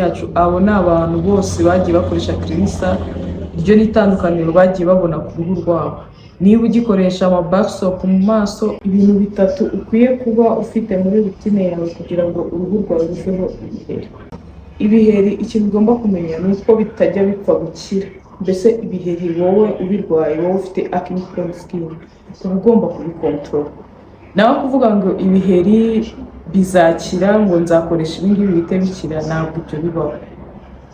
yacu abo ni abantu bose bagiye bakoresha cleanser. Iryo ni itandukaniro bagiye babona ku ruhu rwabo. Niba ugikoresha ama bar soap mu maso, ibintu bitatu ukwiye kuba ufite muri rutine yawe kugira ngo uruhu rwawe ruveho ibiheri. Ibiheri ikintu ugomba kumenya ni uko bitajya bipfa gukira. Mbese ibiheri wowe ubirwaye, wowe ufite acne prone skin, uba ugomba kubikontorora. Nawe kuvuga ngo ibiheri bizakira ngo nzakoresha ibingibi bihite bikira, ntabwo ibyo bibaho.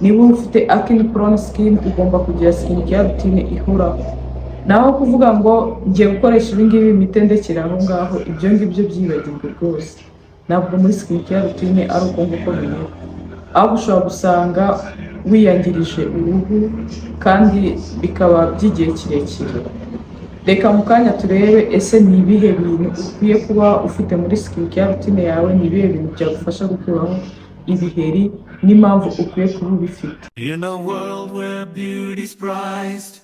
Niba ufite acne prone skin ugomba kugira skin care routine ihoraho. Naho kuvuga ngo ngiye gukoresha ibingibi imite ndekera aho ngaho, ibyo ngibyo byibagirwe rwose. Ntabwo muri skin care routine ari uko nguko bimera. Aho ushobora gusanga wiyangirije uruhu kandi bikaba by'igihe kirekire. Reka mu kanya turebe ese ni ibihe bintu ukwiye kuba ufite muri skin care routine yawe, ni ibihe bintu byagufasha gukuraho ibiheri n'impamvu ukwiye kuba ubifite. In a world where beauty's prized,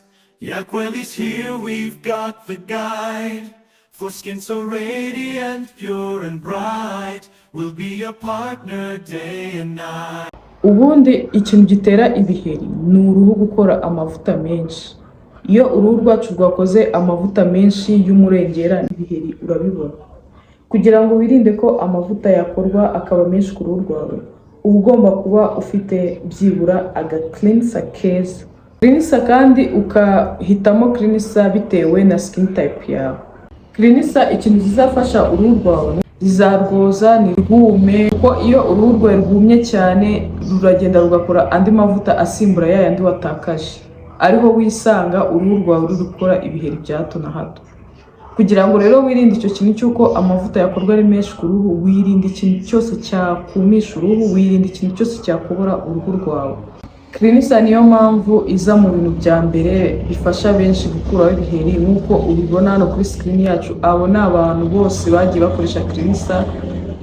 Yakwel is here, we've got the guide. For skin so radiant, pure and bright, we'll be your partner day and night. Ubundi ikintu gitera ibiheri ni uruhu gukora amavuta menshi. Iyo uruhu rwacu rwakoze amavuta menshi y'umurengera, ibiheri urabibona. Kugira ngo wirinde ko amavuta yakorwa akaba menshi ku ruhu rwawe, uba ugomba kuba ufite byibura aga cleanser keza. Cleanser kandi ukahitamo cleanser bitewe na skin type yawe. Cleanser ikintu zizafasha uruhu rwawe, zizarwoza ntirwume, kuko iyo uruhu rwawe rwumye cyane ruragenda rugakora andi mavuta asimbura ya yandi watakaje, ariho wisanga uruhu rwawe ruri gukora ibiheri bya hato na hato. Kugira ngo rero wirinde icyo kintu cy'uko amavuta yakorwa ari menshi ku ruhu, wirinde ikintu cyose cyakumisha uruhu, wirinde ikintu cyose cyakubura uruhu rwawe. Cleanser niyo mpamvu iza mu bintu bya mbere bifasha benshi gukuraho ibiheri. Nk'uko ubibona hano kuri screen yacu, abo ni abantu bose bagiye bakoresha cleanser.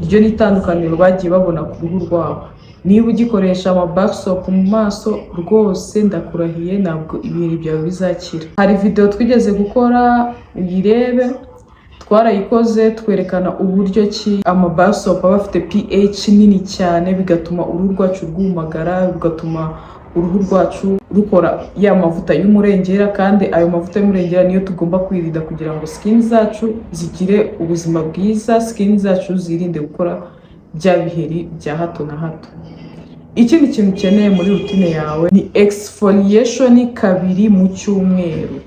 Iryo ni itandukaniro bagiye babona ku ruhu rwabo. Niba ugikoresha ama bar soap mu maso, rwose ndakurahiye ntabwo ibiheri byawe bizakira. Hari video twigeze gukora uyirebe, twarayikoze twerekana uburyo ki ama bar soap aba afite pH nini cyane, bigatuma uruhu rwacu rwumagara, bigatuma uruhu rwacu rukora ya mavuta y'umurengera. Kandi ayo mavuta y'umurengera niyo tugomba kwirinda kugira ngo skin zacu zigire ubuzima bwiza, skin zacu zirinde gukora bya biheri bya hato na hato. Ikindi kintu ukeneye muri rutine yawe ni exfoliation kabiri mu cyumweru.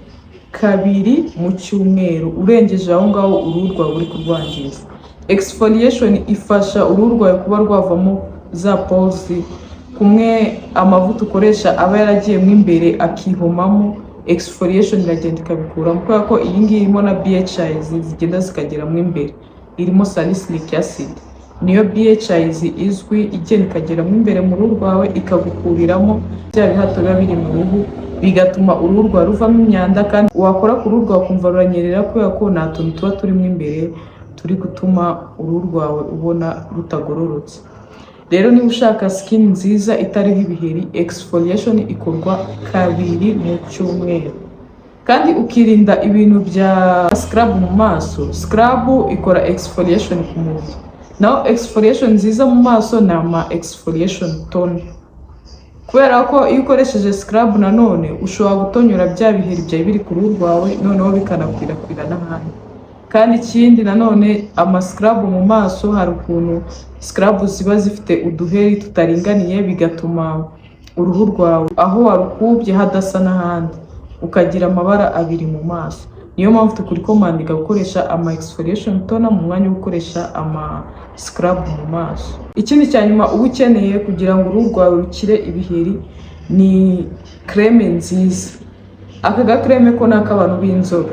Kabiri mu cyumweru, urengeje aho ngaho uruhu rwawe uri kurwangiza. Exfoliation ifasha uruhu rwawe kuba rwavamo za pores, kumwe amavuta ukoresha aba yaragiyemo imbere akihomamo. Exfoliation iragenda ikabikuramo, kubera ko iyi ngiyi irimo na BHAs zigenda zikageramo imbere, irimo salicylic acid. Niyo BHAs izwi igenda ikageramo imbere mu ruhu rwawe, ikagukuriramo bya bihato biba biri mu ruhu, bigatuma uruhu rwawe ruvamo imyanda. Kandi wakora ku ruhu rwawe ukumva ruranyerera, kubera ko nta tuntu tuba turimo imbere turi gutuma uruhu rwawe ubona rutagororotse. Rero niba ushaka skin nziza itariho ibiheri, exfoliation ikorwa kabiri mu cyumweru. Kandi ukirinda ibintu bya scrub mu maso. Scrub ikora exfoliation ku mubiri, naho exfoliation nziza mu maso ni ama exfoliation toner. Kubera ko iyo ukoresheje scrub nanone ushobora gutonyora bya biheri byawe biri ku ruhu rwawe, noneho bikanakwirakwira n'ahandi. Kandi ikindi nanone ama scrub mu maso, hari ukuntu scrub ziba zifite uduheri tutaringaniye, bigatuma uruhu rwawe aho warukubye hadasa n'ahandi, ukagira amabara abiri mu maso. Niyo mpamvu tukurikomandika gukoresha ama exfoliation toner mu mwanya wo gukoresha ama scrub mu maso. Ikindi cya nyuma uba ukeneye kugira ngo uruhu rwawe rukire ibiheri ni creme nziza. Aka ga creme ko ni ak'abantu b'inzobe,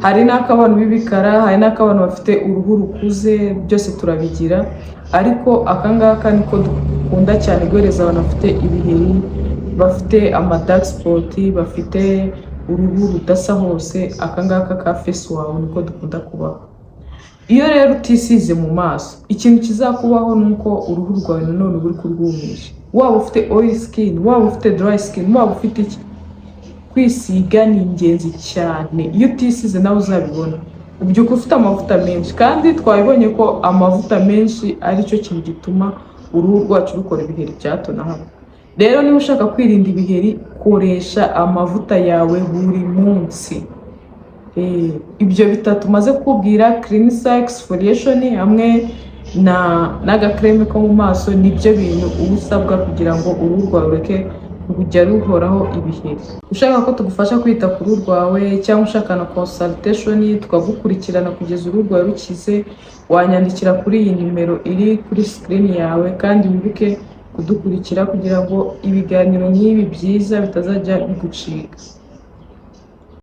hari n'ak'abantu b'ibikara, hari n'ak'abantu bafite uruhu rukuze, byose turabigira. Ariko aka ngaka niko dukunda cyane guhereza abantu bafite ibiheri, bafite ama dark spot, bafite uruhu rudasa hose. Aka ngaka ka face wawe niko dukunda kubaho. Iyo rero utisize mu maso, ikintu kizakubaho nuko uruhu rwawe nanone uri kurwumisha. Waba ufite oil skin, waba ufite dry skin, waba ufite iki, kwisiga ni ingenzi cyane. Iyo utisize nawe uzabibona, ubyuka ufite amavuta menshi. Kandi twabibonye ko amavuta menshi ari cyo kintu gituma uruhu rwacu rukora ibiheri bya hato na hato. Rero niba ushaka kwirinda ibiheri, koresha amavuta yawe buri munsi. Ibyo bitatu maze kubwira, cleanser, exfoliation hamwe n'agakreme ko mu maso, nibyo bintu uba usabwa kugira ngo uruhu rwawe rureke kujya ruhoraho ibiheri. Ushaka ko tugufasha kwita ku ruhu rwawe cyangwa ushaka na consultation tukagukurikirana kugeza uruhu rwawe rukize, wanyandikira kuri iyi nimero iri kuri screen yawe, kandi wibuke kudukurikira kugira ngo ibiganiro nk'ibi byiza bitazajya bigucika.